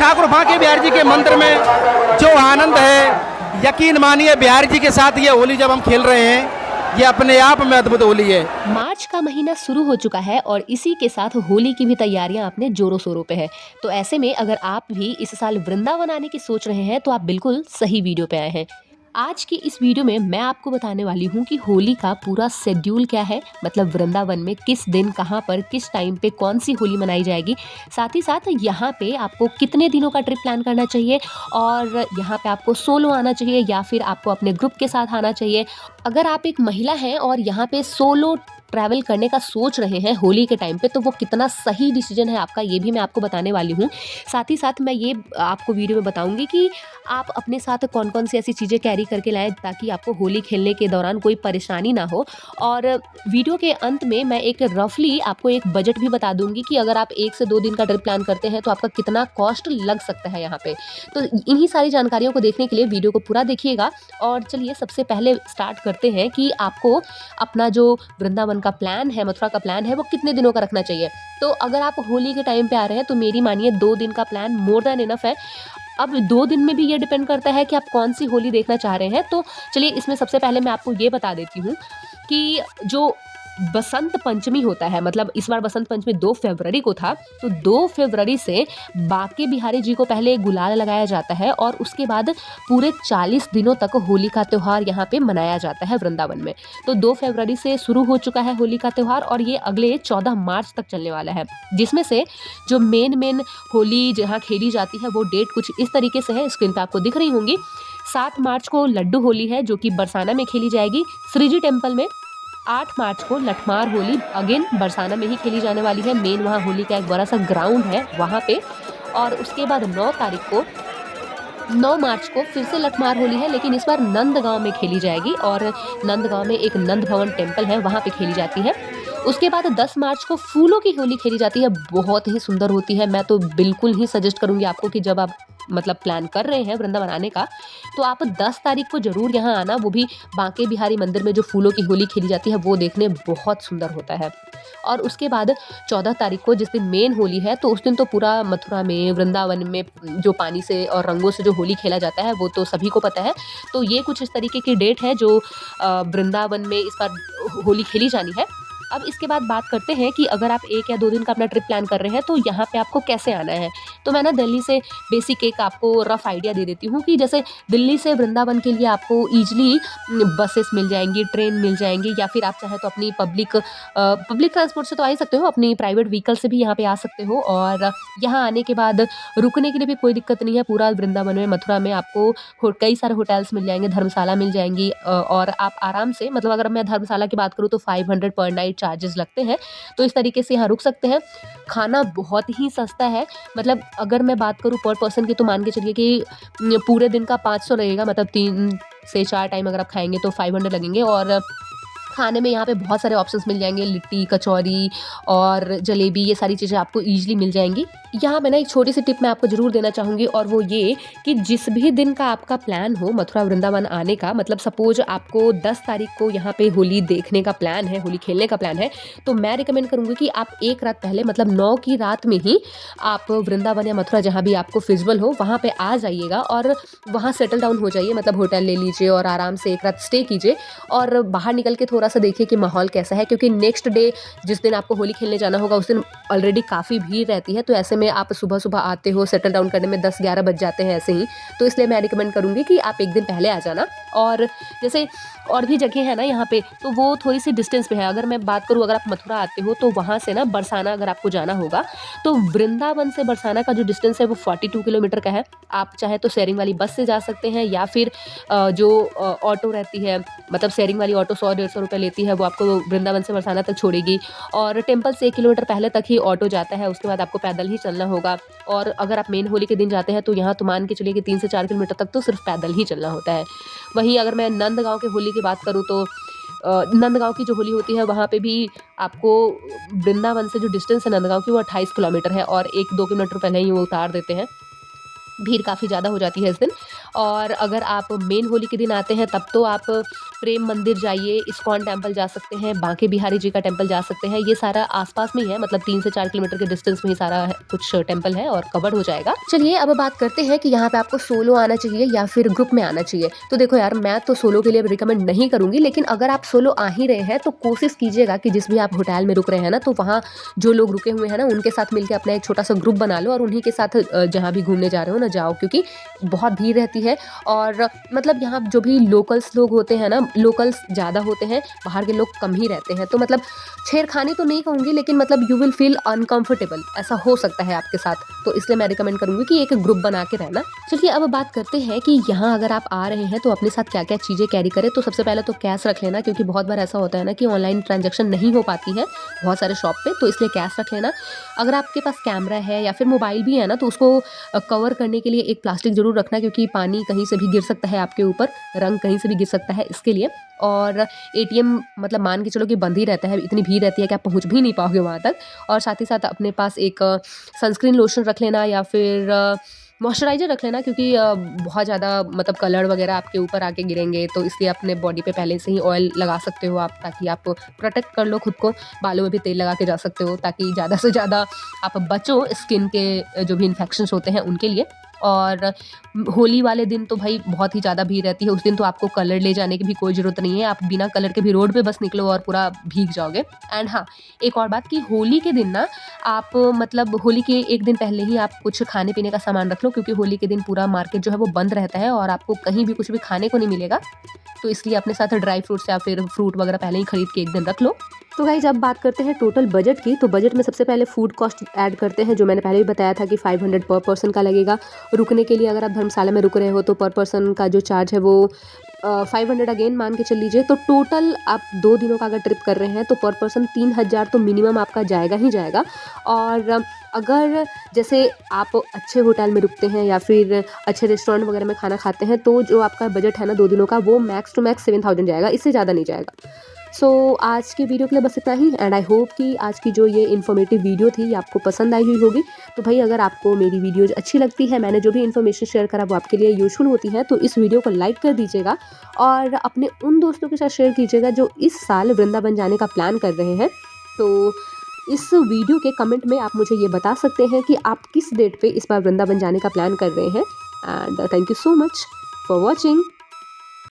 ठाकुर बांके बिहारी जी के मंदिर में जो आनंद है, यकीन मानिए बिहारी जी के साथ ये होली जब हम खेल रहे हैं, ये अपने आप में अद्भुत होली है। मार्च का महीना शुरू हो चुका है और इसी के साथ होली की भी तैयारियां अपने जोरों शोरों पे है। तो ऐसे में अगर आप भी इस साल वृंदावन आने की सोच रहे हैं तो आप बिल्कुल सही वीडियो पे आए हैं। आज की इस वीडियो में मैं आपको बताने वाली हूँ कि होली का पूरा शेड्यूल क्या है, मतलब वृंदावन में किस दिन कहाँ पर किस टाइम पे कौन सी होली मनाई जाएगी, साथ ही साथ यहाँ पे आपको कितने दिनों का ट्रिप प्लान करना चाहिए और यहाँ पे आपको सोलो आना चाहिए या फिर आपको अपने ग्रुप के साथ आना चाहिए। अगर आप एक महिला हैं और यहाँ पे सोलो ट्रैवल करने का सोच रहे हैं होली के टाइम पे, तो वो कितना सही डिसीजन है आपका, ये भी मैं आपको बताने वाली हूँ। साथ ही साथ मैं ये आपको वीडियो में बताऊंगी कि आप अपने साथ कौन कौन सी ऐसी चीज़ें कैरी करके लाएं ताकि आपको होली खेलने के दौरान कोई परेशानी ना हो। और वीडियो के अंत में मैं एक रफली आपको एक बजट भी बता दूंगी कि अगर आप 1 से 2 दिन का ट्रिप प्लान करते हैं तो आपका कितना कॉस्ट लग सकता है यहाँ पे। तो इन्हीं सारी जानकारियों को देखने के लिए वीडियो को पूरा देखिएगा। और चलिए सबसे पहले स्टार्ट करते हैं कि आपको अपना जो वृंदावन का प्लान है, मथुरा का प्लान है, वो कितने दिनों का रखना चाहिए। तो अगर आप होली के टाइम पे आ रहे हैं तो मेरी मानिए 2 दिन का प्लान मोर देन इनफ है। अब 2 दिन में भी ये डिपेंड करता है कि आप कौन सी होली देखना चाह रहे हैं। तो चलिए इसमें सबसे पहले मैं आपको ये बता देती हूँ कि जो बसंत पंचमी होता है, मतलब इस बार बसंत पंचमी 2 फरवरी को था, तो 2 फरवरी से बांके बिहारी जी को पहले गुलाल लगाया जाता है और उसके बाद पूरे 40 दिनों तक होली का त्यौहार यहाँ पे मनाया जाता है वृंदावन में। तो 2 फरवरी से शुरू हो चुका है होली का त्यौहार और ये अगले 14 मार्च तक चलने वाला है, जिसमें से जो मेन होली जहाँ खेली जाती है वो डेट कुछ इस तरीके से है, स्क्रीन पर आपको दिख रही होंगी। 7 मार्च को लड्डू होली है जो कि बरसाना में खेली जाएगी श्रीजी टेम्पल में। 8 मार्च को लठमार होली अगेन बरसाना में ही खेली जाने वाली है, मेन वहाँ होली का एक बड़ा सा ग्राउंड है वहाँ पे। और उसके बाद 9 मार्च को फिर से लठमार होली है, लेकिन इस बार नंदगांव में खेली जाएगी और नंदगांव में एक नंद भवन टेम्पल है, वहाँ पे खेली जाती है। उसके बाद 10 मार्च को फूलों की होली खेली जाती है, बहुत ही सुंदर होती है। मैं तो बिल्कुल ही सजेस्ट करूंगी आपको कि जब आप मतलब प्लान कर रहे हैं वृंदावन आने का तो आप 10 तारीख को जरूर यहाँ आना, वो भी बांके बिहारी मंदिर में जो फूलों की होली खेली जाती है वो देखने बहुत सुंदर होता है। और उसके बाद 14 तारीख को जिस दिन मेन होली है, तो उस दिन तो पूरा मथुरा में वृंदावन में जो पानी से और रंगों से जो होली खेला जाता है वो तो सभी को पता है। तो ये कुछ इस तरीके की डेट है जो वृंदावन में इस बार होली खेली जानी है। अब इसके बाद बात करते हैं कि अगर आप 1 या 2 दिन का अपना ट्रिप प्लान कर रहे हैं तो यहाँ पे आपको कैसे आना है। तो मैं ना दिल्ली से बेसिक एक आपको रफ आइडिया दे देती हूँ कि जैसे दिल्ली से वृंदावन के लिए आपको ईजिली बसेस मिल जाएंगी, ट्रेन मिल जाएंगी, या फिर आप चाहे तो अपनी पब्लिक ट्रांसपोर्ट से तो आ ही सकते हो, अपनी प्राइवेट व्हीकल से भी यहाँ पे आ सकते हो। और यहाँ आने के बाद रुकने के लिए भी कोई दिक्कत नहीं है। पूरा वृंदावन में मथुरा में आपको कई सारे होटल्स मिल जाएंगे, धर्मशाला मिल जाएंगी और आप आराम से, मतलब अगर मैं धर्मशाला की बात करूँ तो 500 पर नाइट चार्जेस लगते हैं, तो इस तरीके से यहाँ रुक सकते हैं। खाना बहुत ही सस्ता है, मतलब अगर मैं बात करूँ पर पर्सन की तो मान के चलिए कि पूरे दिन का 500 लगेगा, मतलब 3 से 4 टाइम अगर आप खाएंगे तो 500 लगेंगे। और खाने में यहाँ पे बहुत सारे ऑप्शंस मिल जाएंगे, लिट्टी, कचौरी और जलेबी, ये सारी चीज़ें आपको ईजिली मिल जाएंगी। यहाँ मैं ना एक छोटी सी टिप मैं आपको जरूर देना चाहूँगी और वो ये कि जिस भी दिन का आपका प्लान हो मथुरा वृंदावन आने का, मतलब सपोज आपको 10 तारीख को यहाँ पे होली देखने का प्लान है, होली खेलने का प्लान है, तो मैं रिकमेंड करूँगी कि आप एक रात पहले, मतलब 9 की रात में ही आप वृंदावन या मथुरा जहाँ भी आपको फिजिबल हो वहाँ पे आ जाइएगा और वहाँ सेटल डाउन हो जाइए, मतलब होटल ले लीजिए और आराम से एक रात स्टे कीजिए और बाहर निकल के थोड़ा सा देखिए कि माहौल कैसा है, क्योंकि नेक्स्ट डे जिस दिन आपको होली खेलने जाना होगा उस दिन ऑलरेडी काफ़ी भीड़ रहती है। तो ऐसे में आप सुबह सुबह आते हो, सेटल डाउन करने में 10-11 बज जाते हैं ऐसे ही, तो इसलिए मैं रिकमेंड करूँगी कि आप एक दिन पहले आ जाना। और जैसे और भी जगह है ना यहाँ पे, तो वो थोड़ी सी डिस्टेंस पे है। अगर मैं बात करूँ, अगर आप मथुरा आते हो तो वहाँ से ना बरसाना अगर आपको जाना होगा तो वृंदावन से बरसाना का जो डिस्टेंस है वो 42 किलोमीटर का है। आप चाहे तो शेयरिंग वाली बस से जा सकते हैं या फिर जो ऑटो रहती है, मतलब शेयरिंग वाली ऑटो 100-150 रुपये लेती है, वो आपको वृंदावन से बरसाना तक छोड़ेगी और टेम्पल से 1 किलोमीटर पहले तक ही ऑटो जाता है, उसके बाद आपको पैदल ही चलना होगा। और अगर आप मेन होली के दिन जाते हैं तो यहाँ तो मान के चलिए कि 3 से 4 किलोमीटर तक तो सिर्फ पैदल ही चलना होता है। वहीं अगर मैं नंदगांव के होली की बात करूँ तो नंदगांव की जो होली होती है वहाँ पे भी आपको वृंदावन से जो डिस्टेंस है नंदगांव की वो 28 किलोमीटर है और 1-2 किलोमीटर पहले ही वो उतार देते हैं। भीड़ काफ़ी ज़्यादा हो जाती है इस दिन। और अगर आप मेन होली के दिन आते हैं तब तो आप प्रेम मंदिर जाइए, इस्कॉन टेम्पल जा सकते हैं, बांके बिहारी जी का टेम्पल जा सकते हैं। ये सारा आसपास में ही है, मतलब 3 से 4 किलोमीटर के डिस्टेंस में ही सारा कुछ टेम्पल है और कवर हो जाएगा। चलिए अब बात करते हैं कि यहाँ पे आपको सोलो आना चाहिए या फिर ग्रुप में आना चाहिए। तो देखो यार, मैं तो सोलो के लिए रिकमेंड नहीं करूँगी, लेकिन अगर आप सोलो आ ही रहे हैं तो कोशिश कीजिएगा कि जिस भी आप होटल में रुक रहे हैं ना, तो वहाँ जो लोग रुके हुए हैं ना, उनके साथ मिलकर अपना एक छोटा सा ग्रुप बना लो और उन्हीं के साथ जहाँ भी घूमने जा रहे हो ना जाओ, क्योंकि बहुत भीड़ रहती है। और मतलब यहाँ जो भी लोकल्स लोग होते हैं ना, लोकल्स ज़्यादा होते हैं, बाहर के लोग कम ही रहते हैं। तो मतलब छेड़खानी तो नहीं कहूँगी, लेकिन मतलब यू विल फील अनकंफर्टेबल, ऐसा हो सकता है आपके साथ। तो इसलिए मैं रिकमेंड करूँगी कि एक ग्रुप बना के रहना। चलिए अब बात करते हैं कि यहाँ अगर आप आ रहे हैं तो अपने साथ क्या क्या चीज़ें कैरी करें। तो सबसे पहले तो कैश रख लेना, क्योंकि बहुत बार ऐसा होता है ना कि ऑनलाइन ट्रांजैक्शन नहीं हो पाती है बहुत सारे शॉप पे, तो इसलिए कैश रख लेना। अगर आपके पास कैमरा है या फिर मोबाइल भी है ना, तो उसको कवर करने के लिए एक प्लास्टिक ज़रूर रखना, क्योंकि पानी कहीं से भी गिर सकता है आपके ऊपर, रंग कहीं से भी गिर सकता है, इसके लिए। और एटीएम मतलब मान के चलो कि बंद ही रहता है, इतनी भीड़ रहती है कि आप पहुंच भी नहीं पाओगे वहाँ तक। और साथ ही साथ अपने पास एक सनस्क्रीन लोशन रख लेना या फिर मॉइस्चराइज़र रख लेना, क्योंकि बहुत ज़्यादा मतलब कलर वगैरह आपके ऊपर आके गिरेंगे, तो इसलिए अपने बॉडी पे पहले से ही ऑयल लगा सकते हो आप, ताकि आप प्रोटेक्ट कर लो खुद को। बालों में भी तेल लगा के जा सकते हो, ताकि ज़्यादा से ज़्यादा आप बचो स्किन के जो भी इन्फेक्शंस होते हैं उनके लिए। और होली वाले दिन तो भाई बहुत ही ज़्यादा भीड़ रहती है, उस दिन तो आपको कलर ले जाने की भी कोई ज़रूरत नहीं है, आप बिना कलर के भी रोड पे बस निकलो और पूरा भीग जाओगे। एंड हाँ, एक और बात कि होली के दिन ना आप मतलब होली के एक दिन पहले ही आप कुछ खाने पीने का सामान रख लो, क्योंकि होली के दिन पूरा मार्केट जो है वो बंद रहता है और आपको कहीं भी कुछ भी खाने को नहीं मिलेगा। तो इसलिए अपने साथ ड्राई फ्रूट्स या फिर फ्रूट वगैरह पहले ही खरीद के एक दिन रख लो। तो गाइस अब बात करते हैं टोटल बजट की। तो बजट में सबसे पहले फूड कॉस्ट ऐड करते हैं, जो मैंने पहले भी बताया था कि 500 पर पर्सन का लगेगा। रुकने के लिए अगर आप धर्मशाला में रुक रहे हो तो पर पर्सन का जो चार्ज है वो 500 अगेन मान के चल लीजिए। तो टोटल आप 2 दिनों का अगर ट्रिप कर रहे हैं तो पर पर्सन 3000 तो मिनिमम आपका जाएगा ही जाएगा। और अगर जैसे आप अच्छे होटल में रुकते हैं या फिर अच्छे रेस्टोरेंट वगैरह में खाना खाते हैं, तो जो आपका बजट है ना 2 दिनों का, वो मैक्स टू मैक्स 7000 जाएगा, इससे ज़्यादा नहीं जाएगा। सो आज के वीडियो के लिए बस इतना ही। एंड आई होप कि आज की जो ये इन्फॉर्मेटिव वीडियो थी ये आपको पसंद आई हुई होगी। तो भाई अगर आपको मेरी वीडियोज अच्छी लगती है, मैंने जो भी इन्फॉर्मेशन शेयर करा वो आपके लिए यूजफुल होती है, तो इस वीडियो को लाइक कर दीजिएगा और अपने उन दोस्तों के साथ शेयर कीजिएगा जो इस साल वृंदावन जाने का प्लान कर रहे हैं। तो इस वीडियो के कमेंट में आप मुझे ये बता सकते हैं कि आप किस डेट पे इस बार वृंदावन जाने का प्लान कर रहे हैं। And thank you so much for watching.